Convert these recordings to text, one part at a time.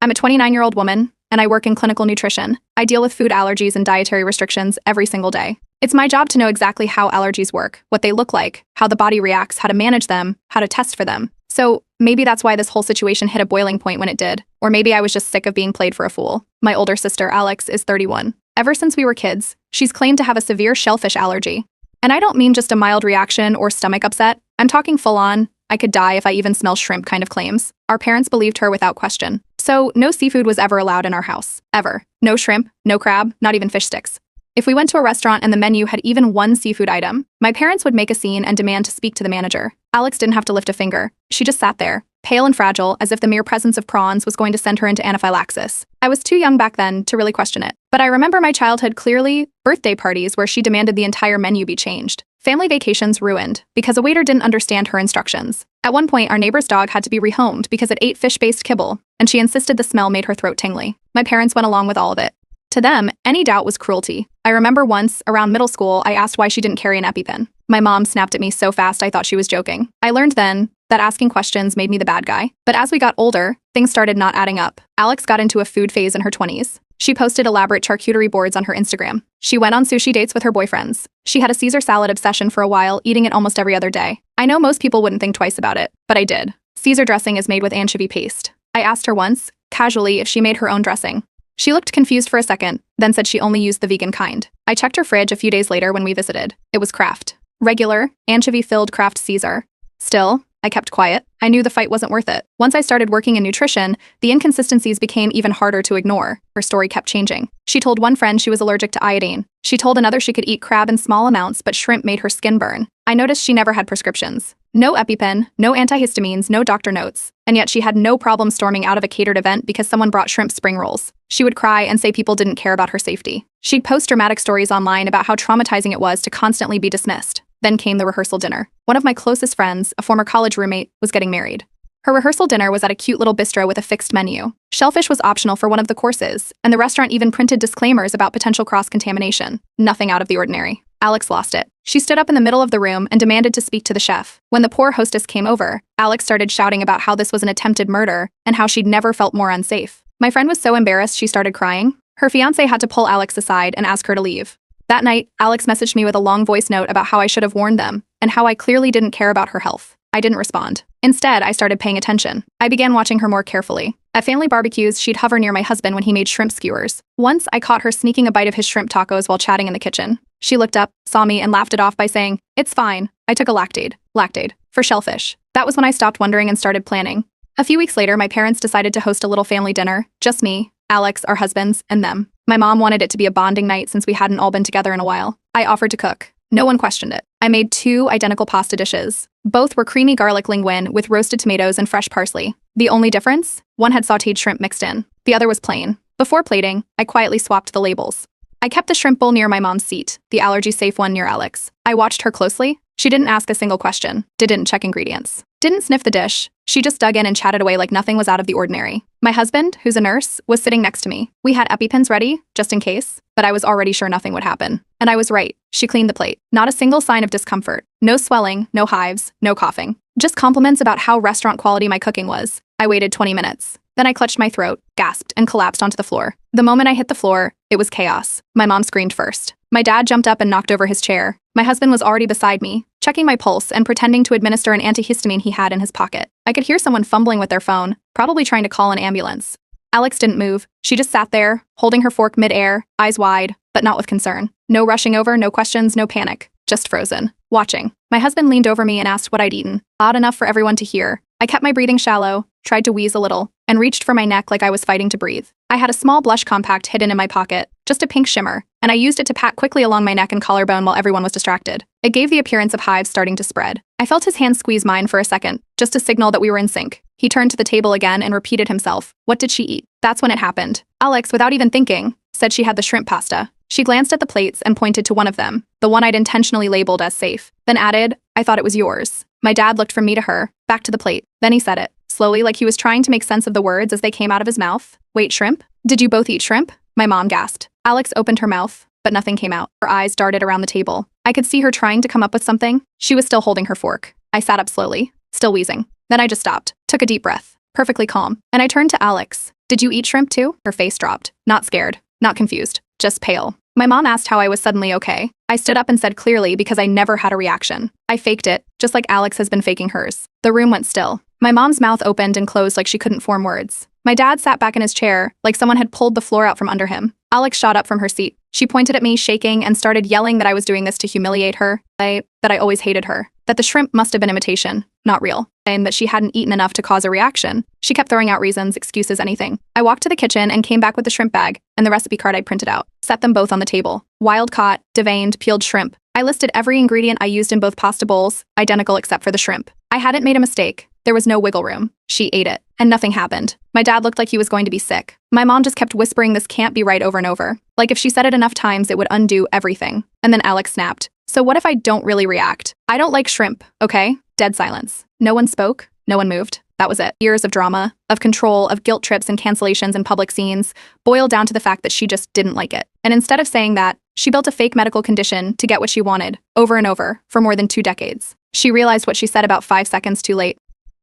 I'm a 29-year-old woman, and I work in clinical nutrition. I deal with food allergies and dietary restrictions every single day. It's my job to know exactly how allergies work, what they look like, how the body reacts, how to manage them, how to test for them. So maybe that's why this whole situation hit a boiling point when it did. Or maybe I was just sick of being played for a fool. My older sister, Alex, is 31. Ever since we were kids, she's claimed to have a severe shellfish allergy. And I don't mean just a mild reaction or stomach upset. I'm talking full-on, I could die if I even smell shrimp kind of claims. Our parents believed her without question. So no seafood was ever allowed in our house. Ever. No shrimp, no crab, not even fish sticks. If we went to a restaurant and the menu had even one seafood item, my parents would make a scene and demand to speak to the manager. Alex didn't have to lift a finger. She just sat there, pale and fragile, as if the mere presence of prawns was going to send her into anaphylaxis. I was too young back then to really question it. But I remember my childhood clearly, birthday parties where she demanded the entire menu be changed. Family vacations ruined because a waiter didn't understand her instructions. At one point, our neighbor's dog had to be rehomed because it ate fish-based kibble, and she insisted the smell made her throat tingly. My parents went along with all of it. To them, any doubt was cruelty. I remember once, around middle school, I asked why she didn't carry an EpiPen. My mom snapped at me so fast I thought she was joking. I learned then that asking questions made me the bad guy. But as we got older, things started not adding up. Alex got into a food phase in her 20s. She posted elaborate charcuterie boards on her Instagram. She went on sushi dates with her boyfriends. She had a Caesar salad obsession for a while, eating it almost every other day. I know most people wouldn't think twice about it, but I did. Caesar dressing is made with anchovy paste. I asked her once, casually, if she made her own dressing. She looked confused for a second, then said she only used the vegan kind. I checked her fridge a few days later when we visited. It was Kraft. Regular, anchovy-filled Kraft Caesar. Still, I kept quiet. I knew the fight wasn't worth it. Once I started working in nutrition, the inconsistencies became even harder to ignore. Her story kept changing. She told one friend she was allergic to iodine. She told another she could eat crab in small amounts, but shrimp made her skin burn. I noticed she never had prescriptions. No EpiPen, no antihistamines, no doctor notes. And yet she had no problem storming out of a catered event because someone brought shrimp spring rolls. She would cry and say people didn't care about her safety. She'd post dramatic stories online about how traumatizing it was to constantly be dismissed. Then came the rehearsal dinner. One of my closest friends, a former college roommate, was getting married. Her rehearsal dinner was at a cute little bistro with a fixed menu. Shellfish was optional for one of the courses, and the restaurant even printed disclaimers about potential cross-contamination. Nothing out of the ordinary. Alex lost it. She stood up in the middle of the room and demanded to speak to the chef. When the poor hostess came over, Alex started shouting about how this was an attempted murder and how she'd never felt more unsafe. My friend was so embarrassed she started crying. Her fiancé had to pull Alex aside and ask her to leave. That night, Alex messaged me with a long voice note about how I should have warned them and how I clearly didn't care about her health. I didn't respond. Instead, I started paying attention. I began watching her more carefully. At family barbecues, she'd hover near my husband when he made shrimp skewers. Once, I caught her sneaking a bite of his shrimp tacos while chatting in the kitchen. She looked up, saw me, and laughed it off by saying, "It's fine. I took a lactate, for shellfish." That was when I stopped wondering and started planning. A few weeks later, my parents decided to host a little family dinner. Just me, Alex, our husbands, and them. My mom wanted it to be a bonding night since we hadn't all been together in a while. I offered to cook. No one questioned it. I made 2 identical pasta dishes. Both were creamy garlic linguine with roasted tomatoes and fresh parsley. The only difference? One had sautéed shrimp mixed in. The other was plain. Before plating, I quietly swapped the labels. I kept the shrimp bowl near my mom's seat, the allergy-safe one near Alex. I watched her closely. She didn't ask a single question, didn't check ingredients, didn't sniff the dish. She just dug in and chatted away like nothing was out of the ordinary. My husband, who's a nurse, was sitting next to me. We had EpiPens ready, just in case, but I was already sure nothing would happen. And I was right. She cleaned the plate. Not a single sign of discomfort. No swelling, no hives, no coughing. Just compliments about how restaurant quality my cooking was. I waited 20 minutes. Then I clutched my throat, gasped, and collapsed onto the floor. The moment I hit the floor, it was chaos. My mom screamed first. My dad jumped up and knocked over his chair. My husband was already beside me, checking my pulse and pretending to administer an antihistamine he had in his pocket. I could hear someone fumbling with their phone, probably trying to call an ambulance. Alex didn't move. She just sat there, holding her fork mid-air, eyes wide, but not with concern. No rushing over, no questions, no panic. Just frozen. Watching. My husband leaned over me and asked what I'd eaten. Odd enough for everyone to hear. I kept my breathing shallow, tried to wheeze a little, and reached for my neck like I was fighting to breathe. I had a small blush compact hidden in my pocket, just a pink shimmer, and I used it to pat quickly along my neck and collarbone while everyone was distracted. It gave the appearance of hives starting to spread. I felt his hand squeeze mine for a second, just a signal that we were in sync. He turned to the table again and repeated himself. What did she eat? That's when it happened. Alex, without even thinking, said she had the shrimp pasta. She glanced at the plates and pointed to one of them, the one I'd intentionally labeled as safe, then added, "I thought it was yours." My dad looked from me to her, back to the plate. Then he said it, slowly, like he was trying to make sense of the words as they came out of his mouth. "Wait, shrimp? Did you both eat shrimp?" My mom gasped. Alex opened her mouth, but nothing came out. Her eyes darted around the table. I could see her trying to come up with something. She was still holding her fork. I sat up slowly, still wheezing. Then I just stopped, took a deep breath, perfectly calm, and I turned to Alex. "Did you eat shrimp too?" Her face dropped. Not scared, not confused, just pale. My mom asked how I was suddenly okay. I stood up and said clearly because I never had a reaction. I faked it, just like Alex has been faking hers. The room went still. My mom's mouth opened and closed like she couldn't form words. My dad sat back in his chair, like someone had pulled the floor out from under him. Alex shot up from her seat. She pointed at me, shaking, and started yelling that I was doing this to humiliate her, that I always hated her, that the shrimp must have been imitation, not real, and that she hadn't eaten enough to cause a reaction. She kept throwing out reasons, excuses, anything. I walked to the kitchen and came back with the shrimp bag and the recipe card I'd printed out. Set them both on the table. Wild caught, deveined, peeled shrimp. I listed every ingredient I used in both pasta bowls, identical except for the shrimp. I hadn't made a mistake. There was no wiggle room. She ate it, and nothing happened. My dad looked like he was going to be sick. My mom just kept whispering this can't be right over and over. Like if she said it enough times, it would undo everything. And then Alex snapped. So what if I don't really react? I don't like shrimp, okay? Dead silence. No one spoke. No one moved. That was it. Years of drama, of control, of guilt trips and cancellations and public scenes, boiled down to the fact that she just didn't like it. And instead of saying that, she built a fake medical condition to get what she wanted, over and over, for more than 2 decades. She realized what she said about 5 seconds too late.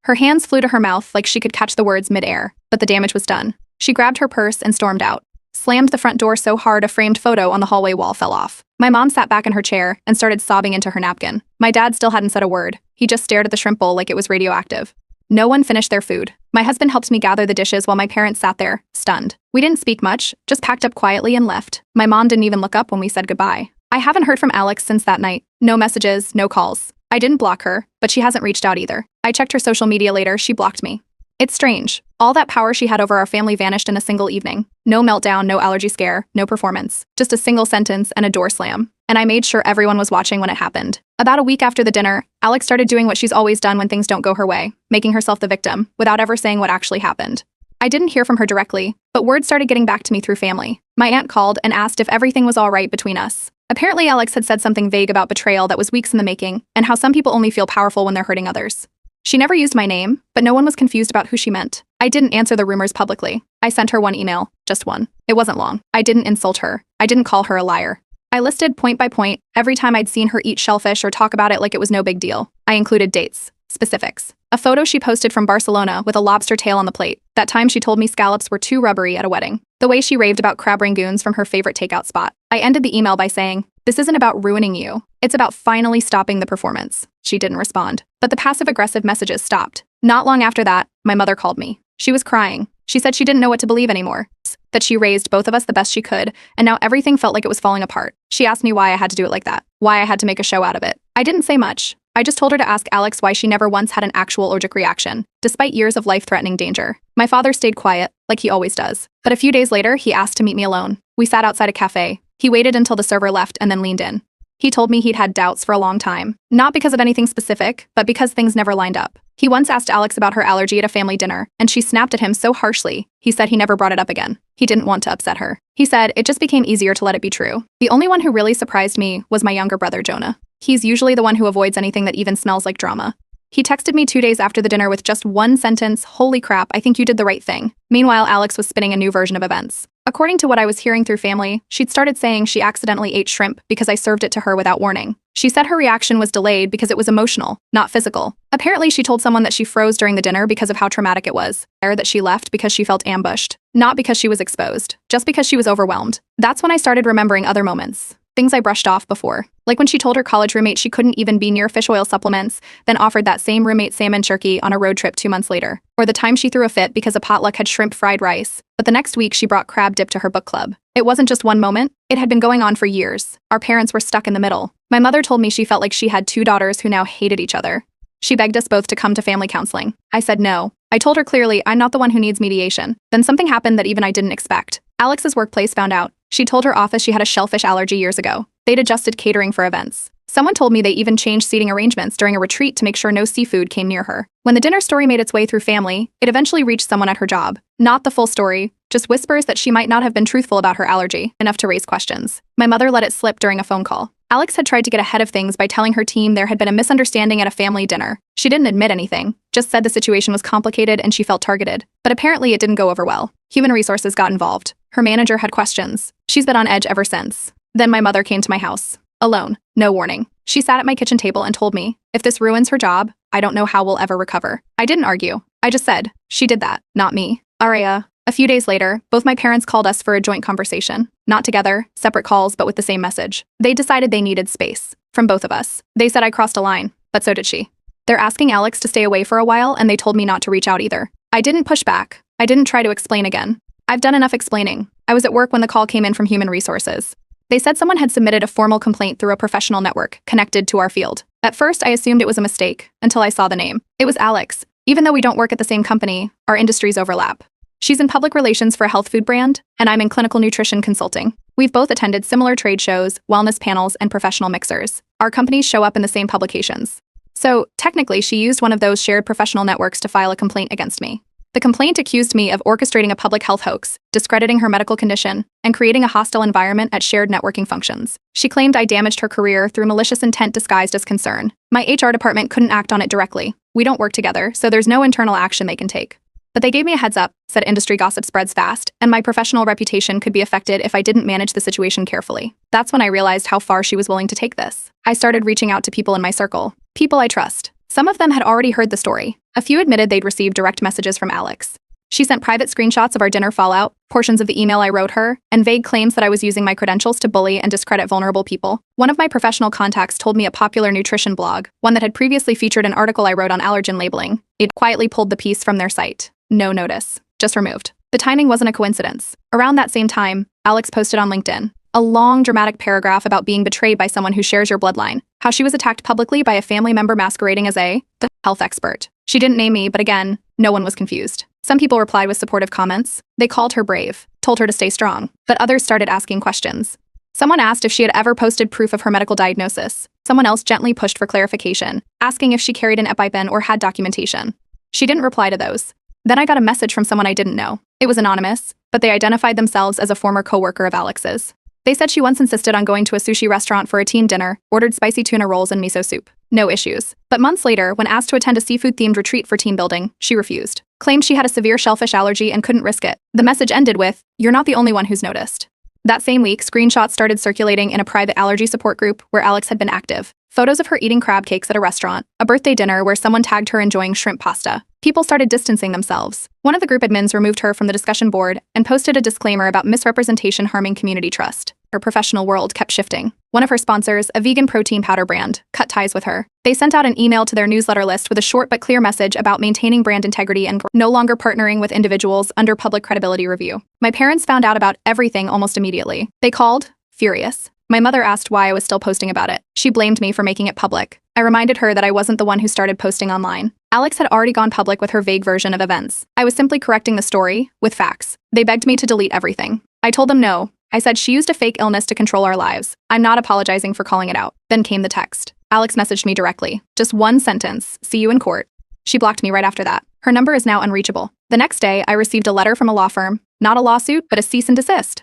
Her hands flew to her mouth like she could catch the words mid-air, but the damage was done. She grabbed her purse and stormed out. Slammed the front door so hard a framed photo on the hallway wall fell off. My mom sat back in her chair and started sobbing into her napkin. My dad still hadn't said a word. He just stared at the shrimp bowl like it was radioactive. No one finished their food. My husband helped me gather the dishes while my parents sat there, stunned. We didn't speak much, just packed up quietly and left. My mom didn't even look up when we said goodbye. I haven't heard from Alex since that night. No messages, no calls. I didn't block her, but she hasn't reached out either. I checked her social media later, she blocked me. It's strange. All that power she had over our family vanished in a single evening. No meltdown, no allergy scare, no performance. Just a single sentence and a door slam. And I made sure everyone was watching when it happened. About a week after the dinner, Alex started doing what she's always done when things don't go her way, making herself the victim, without ever saying what actually happened. I didn't hear from her directly, but word started getting back to me through family. My aunt called and asked if everything was all right between us. Apparently, Alex had said something vague about betrayal that was weeks in the making, and how some people only feel powerful when they're hurting others. She never used my name, but no one was confused about who she meant. I didn't answer the rumors publicly. I sent her one email, just one. It wasn't long. I didn't insult her. I didn't call her a liar. I listed point by point every time I'd seen her eat shellfish or talk about it like it was no big deal. I included dates, specifics. A photo she posted from Barcelona with a lobster tail on the plate. That time she told me scallops were too rubbery at a wedding. The way she raved about crab rangoons from her favorite takeout spot. I ended the email by saying, "This isn't about ruining you. It's about finally stopping the performance." She didn't respond, but the passive-aggressive messages stopped. Not long after that, my mother called me. She was crying. She said she didn't know what to believe anymore, that she raised both of us the best she could, and now everything felt like it was falling apart. She asked me why I had to do it like that, why I had to make a show out of it. I didn't say much. I just told her to ask Alex why she never once had an actual allergic reaction, despite years of life-threatening danger. My father stayed quiet, like he always does. But a few days later, he asked to meet me alone. We sat outside a cafe. He waited until the server left and then leaned in. He told me he'd had doubts for a long time, not because of anything specific, but because things never lined up. He once asked Alex about her allergy at a family dinner, and she snapped at him so harshly, he said he never brought it up again. He didn't want to upset her. He said it just became easier to let it be true. The only one who really surprised me was my younger brother, Jonah. He's usually the one who avoids anything that even smells like drama. He texted me 2 days after the dinner with just one sentence, "Holy crap, I think you did the right thing." Meanwhile, Alex was spinning a new version of events. According to what I was hearing through family, she'd started saying she accidentally ate shrimp because I served it to her without warning. She said her reaction was delayed because it was emotional, not physical. Apparently, she told someone that she froze during the dinner because of how traumatic it was, or that she left because she felt ambushed, not because she was exposed, just because she was overwhelmed. That's when I started remembering other moments. Things I brushed off before. Like when she told her college roommate she couldn't even be near fish oil supplements, then offered that same roommate salmon jerky on a road trip 2 months later. Or the time she threw a fit because a potluck had shrimp fried rice, but the next week she brought crab dip to her book club. It wasn't just one moment, it had been going on for years. Our parents were stuck in the middle. My mother told me she felt like she had 2 daughters who now hated each other. She begged us both to come to family counseling. I said no. I told her clearly I'm not the one who needs mediation. Then something happened that even I didn't expect. Alex's workplace found out. She told her office she had a shellfish allergy years ago. They'd adjusted catering for events. Someone told me they even changed seating arrangements during a retreat to make sure no seafood came near her. When the dinner story made its way through family, it eventually reached someone at her job. Not the full story, just whispers that she might not have been truthful about her allergy, enough to raise questions. My mother let it slip during a phone call. Alex had tried to get ahead of things by telling her team there had been a misunderstanding at a family dinner. She didn't admit anything, just said the situation was complicated and she felt targeted. But apparently it didn't go over well. Human resources got involved. Her manager had questions. She's been on edge ever since. Then my mother came to my house. Alone. No warning. She sat at my kitchen table and told me, if this ruins her job, I don't know how we'll ever recover. I didn't argue. I just said, she did that, not me. Aria, A few days later, both my parents called us for a joint conversation. Not together, separate calls, but with the same message. They decided they needed space. From both of us. They said I crossed a line, but so did she. They're asking Alex to stay away for a while, and they told me not to reach out either. I didn't push back. I didn't try to explain again. I've done enough explaining. I was at work when the call came in from Human Resources. They said someone had submitted a formal complaint through a professional network connected to our field. At first, I assumed it was a mistake, until I saw the name. It was Alex. Even though we don't work at the same company, our industries overlap. She's in public relations for a health food brand, and I'm in clinical nutrition consulting. We've both attended similar trade shows, wellness panels, and professional mixers. Our companies show up in the same publications. So, technically, she used one of those shared professional networks to file a complaint against me. The complaint accused me of orchestrating a public health hoax, discrediting her medical condition, and creating a hostile environment at shared networking functions. She claimed I damaged her career through malicious intent disguised as concern. My HR department couldn't act on it directly. We don't work together, so there's no internal action they can take. But they gave me a heads up, said industry gossip spreads fast, and my professional reputation could be affected if I didn't manage the situation carefully. That's when I realized how far she was willing to take this. I started reaching out to people in my circle, people I trust. Some of them had already heard the story. A few admitted they'd received direct messages from Alex. She sent private screenshots of our dinner fallout, portions of the email I wrote her, and vague claims that I was using my credentials to bully and discredit vulnerable people. One of my professional contacts told me a popular nutrition blog, one that had previously featured an article I wrote on allergen labeling. It quietly pulled the piece from their site. No notice. Just removed. The timing wasn't a coincidence. Around that same time, Alex posted on LinkedIn a long, dramatic paragraph about being betrayed by someone who shares your bloodline, how she was attacked publicly by a family member masquerading as the health expert. She didn't name me, but again, no one was confused. Some people replied with supportive comments. They called her brave, told her to stay strong, but others started asking questions. Someone asked if she had ever posted proof of her medical diagnosis. Someone else gently pushed for clarification, asking if she carried an EpiPen or had documentation. She didn't reply to those. Then I got a message from someone I didn't know. It was anonymous, but they identified themselves as a former coworker of Alex's. They said she once insisted on going to a sushi restaurant for a team dinner, ordered spicy tuna rolls and miso soup. No issues. But months later, when asked to attend a seafood-themed retreat for team building, she refused. Claimed she had a severe shellfish allergy and couldn't risk it. The message ended with, "You're not the only one who's noticed." That same week, screenshots started circulating in a private allergy support group where Alex had been active. Photos of her eating crab cakes at a restaurant, a birthday dinner where someone tagged her enjoying shrimp pasta. People started distancing themselves. One of the group admins removed her from the discussion board and posted a disclaimer about misrepresentation harming community trust. Her professional world kept shifting. One of her sponsors, a vegan protein powder brand, cut ties with her. They sent out an email to their newsletter list with a short but clear message about maintaining brand integrity and no longer partnering with individuals under public credibility review. My parents found out about everything almost immediately. They called, furious. My mother asked why I was still posting about it. She blamed me for making it public. I reminded her that I wasn't the one who started posting online. Alex had already gone public with her vague version of events. I was simply correcting the story, with facts. They begged me to delete everything. I told them no. I said she used a fake illness to control our lives. I'm not apologizing for calling it out. Then came the text. Alex messaged me directly. Just one sentence. See you in court. She blocked me right after that. Her number is now unreachable. The next day, I received a letter from a law firm. Not a lawsuit, but a cease and desist.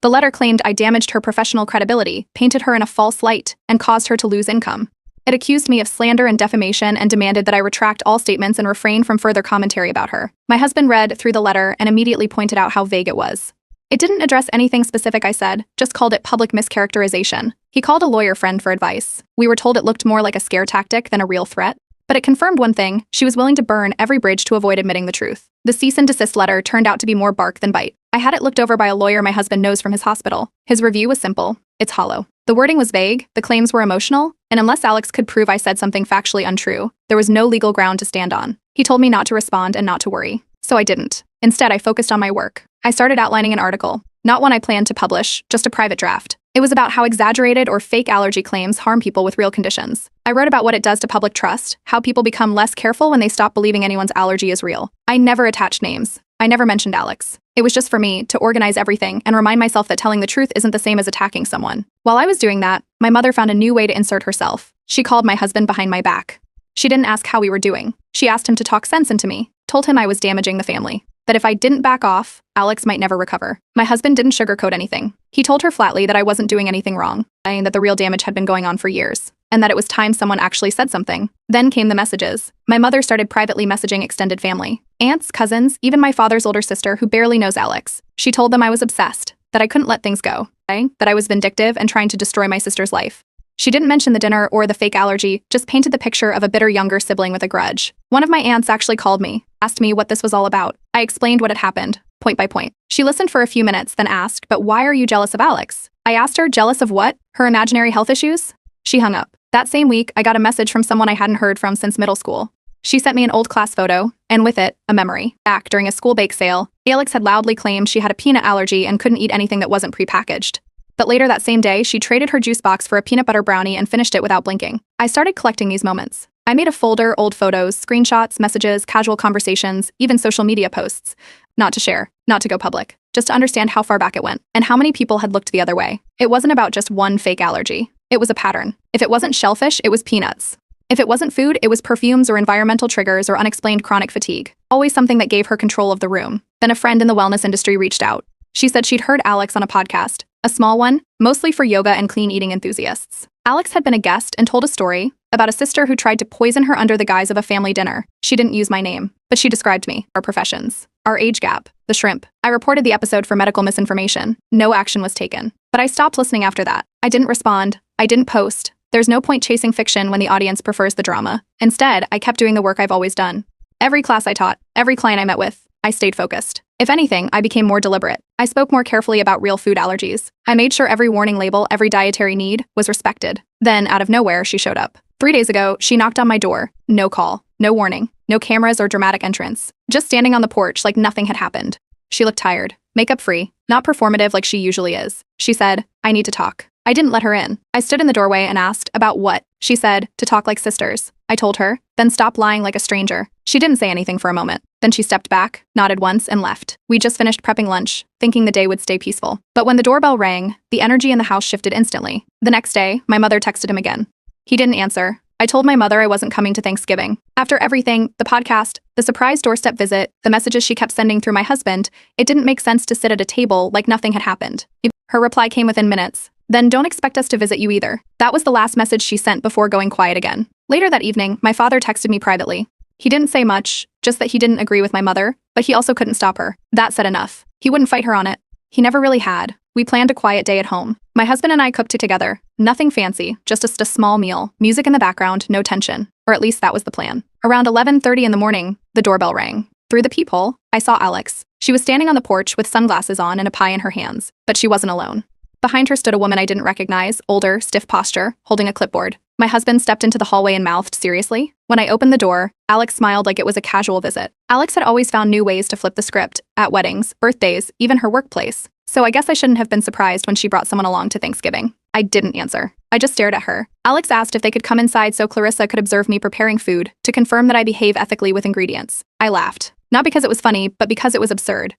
The letter claimed I damaged her professional credibility, painted her in a false light, and caused her to lose income. It accused me of slander and defamation and demanded that I retract all statements and refrain from further commentary about her. My husband read through the letter and immediately pointed out how vague it was. It didn't address anything specific I said, just called it public mischaracterization. He called a lawyer friend for advice. We were told it looked more like a scare tactic than a real threat. But it confirmed one thing, she was willing to burn every bridge to avoid admitting the truth. The cease and desist letter turned out to be more bark than bite. I had it looked over by a lawyer my husband knows from his hospital. His review was simple. It's hollow. The wording was vague, the claims were emotional, and unless Alex could prove I said something factually untrue, there was no legal ground to stand on. He told me not to respond and not to worry. So I didn't. Instead, I focused on my work. I started outlining an article. Not one I planned to publish, just a private draft. It was about how exaggerated or fake allergy claims harm people with real conditions. I wrote about what it does to public trust, how people become less careful when they stop believing anyone's allergy is real. I never attached names. I never mentioned Alex. It was just for me to organize everything and remind myself that telling the truth isn't the same as attacking someone. While I was doing that, my mother found a new way to insert herself. She called my husband behind my back. She didn't ask how we were doing. She asked him to talk sense into me, told him I was damaging the family, that if I didn't back off, Alex might never recover. My husband didn't sugarcoat anything. He told her flatly that I wasn't doing anything wrong, saying that the real damage had been going on for years, and that it was time someone actually said something. Then came the messages. My mother started privately messaging extended family. Aunts, cousins, even my father's older sister who barely knows Alex. She told them I was obsessed, that I couldn't let things go, that I was vindictive and trying to destroy my sister's life. She didn't mention the dinner or the fake allergy, just painted the picture of a bitter younger sibling with a grudge. One of my aunts actually called me, asked me what this was all about. I explained what had happened, point by point. She listened for a few minutes, then asked, "But why are you jealous of Alex?" I asked her, jealous of what? Her imaginary health issues? She hung up. That same week, I got a message from someone I hadn't heard from since middle school. She sent me an old class photo, and with it, a memory. Back during a school bake sale, Alex had loudly claimed she had a peanut allergy and couldn't eat anything that wasn't prepackaged. But later that same day, she traded her juice box for a peanut butter brownie and finished it without blinking. I started collecting these moments. I made a folder, old photos, screenshots, messages, casual conversations, even social media posts. Not to share, not to go public, just to understand how far back it went, and how many people had looked the other way. It wasn't about just one fake allergy. It was a pattern. If it wasn't shellfish, it was peanuts. If it wasn't food, it was perfumes or environmental triggers or unexplained chronic fatigue. Always something that gave her control of the room. Then a friend in the wellness industry reached out. She said she'd heard Alex on a podcast, a small one, mostly for yoga and clean eating enthusiasts. Alex had been a guest and told a story about a sister who tried to poison her under the guise of a family dinner. She didn't use my name, but she described me, our professions, our age gap, the shrimp. I reported the episode for medical misinformation. No action was taken. But I stopped listening after that. I didn't respond. I didn't post. There's no point chasing fiction when the audience prefers the drama. Instead, I kept doing the work I've always done. Every class I taught, every client I met with, I stayed focused. If anything, I became more deliberate. I spoke more carefully about real food allergies. I made sure every warning label, every dietary need, was respected. Then, out of nowhere, she showed up. 3 days ago, she knocked on my door. No call, no warning, no cameras or dramatic entrance. Just standing on the porch like nothing had happened. She looked tired, makeup-free, not performative like she usually is. She said, "I need to talk." I didn't let her in. I stood in the doorway and asked, "About what?" She said, "To talk like sisters." I told her, "Then stop lying like a stranger." She didn't say anything for a moment. Then she stepped back, nodded once, and left. We just finished prepping lunch, thinking the day would stay peaceful. But when the doorbell rang, the energy in the house shifted instantly. The next day, my mother texted him again. He didn't answer. I told my mother I wasn't coming to Thanksgiving. After everything, the podcast, the surprise doorstep visit, the messages she kept sending through my husband, it didn't make sense to sit at a table like nothing had happened. Her reply came within minutes. "Then don't expect us to visit you either." That was the last message she sent before going quiet again. Later that evening, my father texted me privately. He didn't say much, just that he didn't agree with my mother, but he also couldn't stop her. That said enough. He wouldn't fight her on it. He never really had. We planned a quiet day at home. My husband and I cooked together. Nothing fancy, just a small meal, music in the background, no tension. Or at least that was the plan. Around 11:30 in the morning, the doorbell rang. Through the peephole, I saw Alex. She was standing on the porch with sunglasses on and a pie in her hands, but she wasn't alone. Behind her stood a woman I didn't recognize, older, stiff posture, holding a clipboard. My husband stepped into the hallway and mouthed, "Seriously?" When I opened the door, Alex smiled like it was a casual visit. Alex had always found new ways to flip the script, at weddings, birthdays, even her workplace. So I guess I shouldn't have been surprised when she brought someone along to Thanksgiving. I didn't answer. I just stared at her. Alex asked if they could come inside so Clarissa could observe me preparing food, to confirm that I behave ethically with ingredients. I laughed. Not because it was funny, but because it was absurd.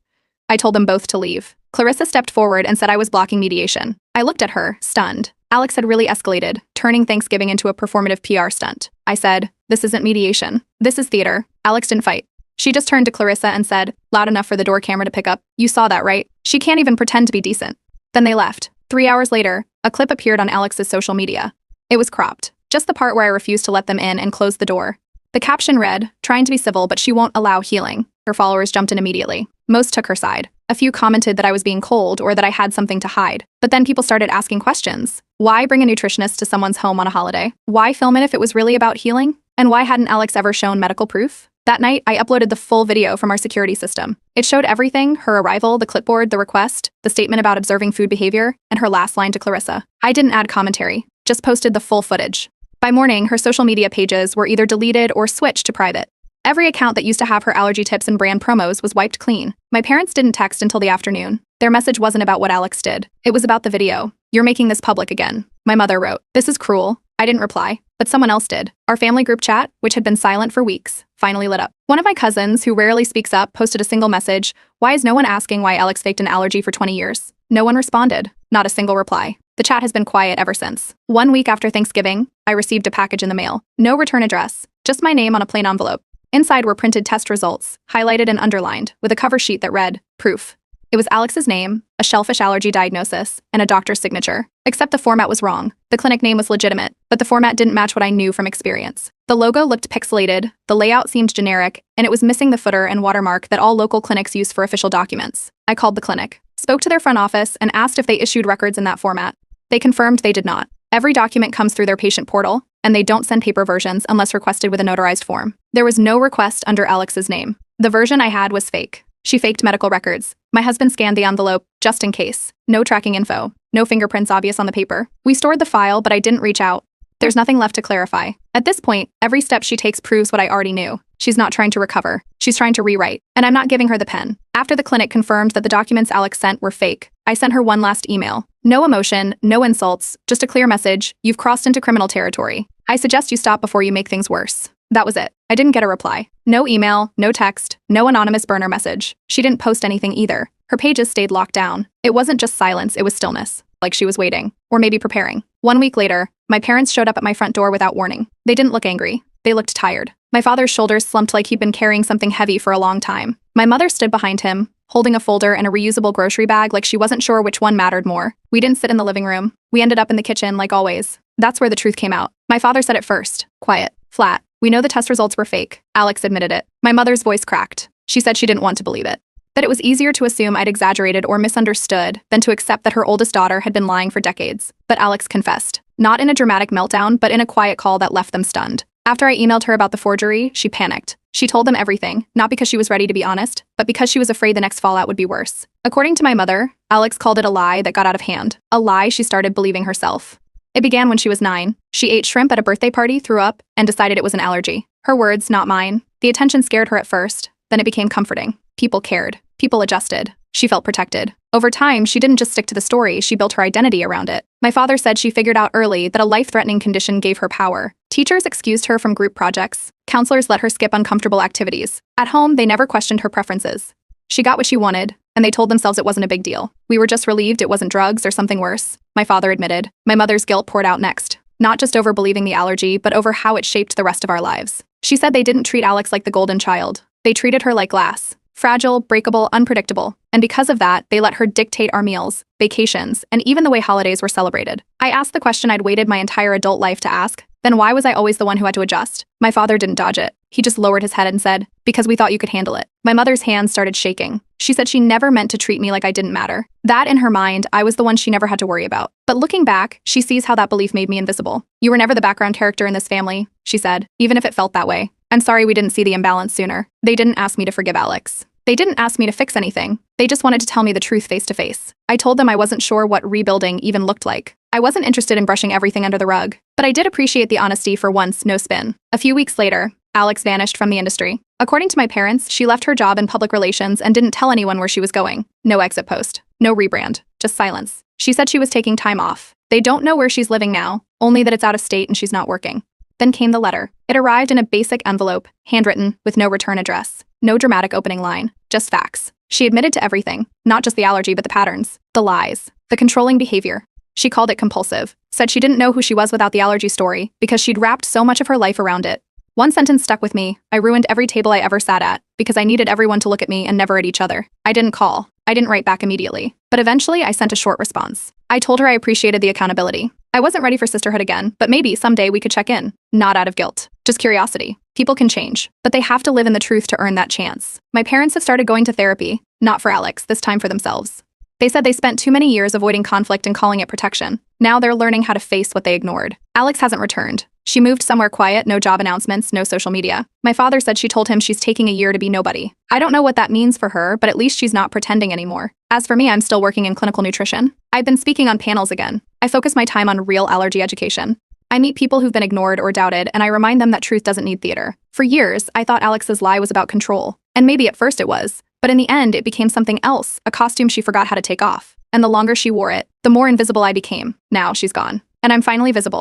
I told them both to leave. Clarissa stepped forward and said I was blocking mediation. I looked at her, stunned. Alex had really escalated, turning Thanksgiving into a performative PR stunt. I said, "This isn't mediation. This is theater." Alex didn't fight. She just turned to Clarissa and said, loud enough for the door camera to pick up, "You saw that, right? She can't even pretend to be decent." Then they left. 3 hours later, a clip appeared on Alex's social media. It was cropped, just the part where I refused to let them in and closed the door. The caption read, "Trying to be civil, but she won't allow healing." Her followers jumped in immediately. Most took her side. A few commented that I was being cold or that I had something to hide. But then people started asking questions. Why bring a nutritionist to someone's home on a holiday? Why film it if it was really about healing? And why hadn't Alex ever shown medical proof? That night, I uploaded the full video from our security system. It showed everything: her arrival, the clipboard, the request, the statement about observing food behavior, and her last line to Clarissa. I didn't add commentary, just posted the full footage. By morning, her social media pages were either deleted or switched to private. Every account that used to have her allergy tips and brand promos was wiped clean. My parents didn't text until the afternoon. Their message wasn't about what Alex did. It was about the video. "You're making this public again." My mother wrote, "This is cruel." I didn't reply, but someone else did. Our family group chat, which had been silent for weeks, finally lit up. One of my cousins, who rarely speaks up, posted a single message: "Why is no one asking why Alex faked an allergy for 20 years? No one responded. Not a single reply. The chat has been quiet ever since. 1 week after Thanksgiving, I received a package in the mail. No return address, just my name on a plain envelope. Inside were printed test results, highlighted and underlined, with a cover sheet that read, "Proof." It was Alex's name, a shellfish allergy diagnosis, and a doctor's signature. Except the format was wrong. The clinic name was legitimate, but the format didn't match what I knew from experience. The logo looked pixelated, the layout seemed generic, and it was missing the footer and watermark that all local clinics use for official documents. I called the clinic, spoke to their front office, and asked if they issued records in that format. They confirmed they did not. Every document comes through their patient portal, and they don't send paper versions unless requested with a notarized form. There was no request under Alex's name. The version I had was fake. She faked medical records. My husband scanned the envelope, just in case. No tracking info. No fingerprints obvious on the paper. We stored the file, but I didn't reach out. There's nothing left to clarify. At this point, every step she takes proves what I already knew. She's not trying to recover. She's trying to rewrite. And I'm not giving her the pen. After the clinic confirmed that the documents Alex sent were fake, I sent her one last email. No emotion, no insults, just a clear message. You've crossed into criminal territory. I suggest you stop before you make things worse. That was it. I didn't get a reply. No email, no text, no anonymous burner message. She didn't post anything either. Her pages stayed locked down. It wasn't just silence, it was stillness. Like she was waiting. Or maybe preparing. 1 week later, my parents showed up at my front door without warning. They didn't look angry. They looked tired. My father's shoulders slumped like he'd been carrying something heavy for a long time. My mother stood behind him, holding a folder and a reusable grocery bag like she wasn't sure which one mattered more. We didn't sit in the living room. We ended up in the kitchen, like always. That's where the truth came out. My father said it first. Quiet. Flat. We know the test results were fake. Alex admitted it. My mother's voice cracked. She said she didn't want to believe it. That it was easier to assume I'd exaggerated or misunderstood than to accept that her oldest daughter had been lying for decades. But Alex confessed. Not in a dramatic meltdown, but in a quiet call that left them stunned. After I emailed her about the forgery, she panicked. She told them everything, not because she was ready to be honest, but because she was afraid the next fallout would be worse. According to my mother, Alex called it a lie that got out of hand. A lie she started believing herself. It began when she was 9. She ate shrimp at a birthday party, threw up, and decided it was an allergy. Her words, not mine. The attention scared her at first, then it became comforting. People cared. People adjusted. She felt protected. Over time, she didn't just stick to the story, she built her identity around it. My father said she figured out early that a life-threatening condition gave her power. Teachers excused her from group projects. Counselors let her skip uncomfortable activities. At home, they never questioned her preferences. She got what she wanted, and they told themselves it wasn't a big deal. We were just relieved it wasn't drugs or something worse, my father admitted. My mother's guilt poured out next. Not just over believing the allergy, but over how it shaped the rest of our lives. She said they didn't treat Alex like the golden child. They treated her like glass. Fragile, breakable, unpredictable. And because of that, they let her dictate our meals, vacations, and even the way holidays were celebrated. I asked the question I'd waited my entire adult life to ask. Then why was I always the one who had to adjust? My father didn't dodge it. He just lowered his head and said, because we thought you could handle it. My mother's hands started shaking. She said she never meant to treat me like I didn't matter. That in her mind, I was the one she never had to worry about. But looking back, she sees how that belief made me invisible. You were never the background character in this family, she said, even if it felt that way. I'm sorry we didn't see the imbalance sooner. They didn't ask me to forgive Alex. They didn't ask me to fix anything. They just wanted to tell me the truth face to face. I told them I wasn't sure what rebuilding even looked like. I wasn't interested in brushing everything under the rug. But I did appreciate the honesty for once, no spin. A few weeks later, Alex vanished from the industry. According to my parents, she left her job in public relations and didn't tell anyone where she was going. No exit post. No rebrand. Just silence. She said she was taking time off. They don't know where she's living now, only that it's out of state and she's not working. Then came the letter. It arrived in a basic envelope, handwritten, with no return address. No dramatic opening line. Just facts. She admitted to everything. Not just the allergy, but the patterns. The lies. The controlling behavior. She called it compulsive. Said she didn't know who she was without the allergy story because she'd wrapped so much of her life around it. One sentence stuck with me. I ruined every table I ever sat at because I needed everyone to look at me and never at each other. I didn't call. I didn't write back immediately. But eventually, I sent a short response. I told her I appreciated the accountability. I wasn't ready for sisterhood again, but maybe someday we could check in. Not out of guilt. Just curiosity. People can change, but they have to live in the truth to earn that chance. My parents have started going to therapy. Not for Alex, this time for themselves. They said they spent too many years avoiding conflict and calling it protection. Now they're learning how to face what they ignored. Alex hasn't returned. She moved somewhere quiet, no job announcements, no social media. My father said she told him she's taking a year to be nobody. I don't know what that means for her, but at least she's not pretending anymore. As for me, I'm still working in clinical nutrition. I've been speaking on panels again. I focus my time on real allergy education. I meet people who've been ignored or doubted, and I remind them that truth doesn't need theater. For years, I thought Alex's lie was about control. And maybe at first it was. But in the end, it became something else, a costume she forgot how to take off. And the longer she wore it, the more invisible I became. Now she's gone. And I'm finally visible.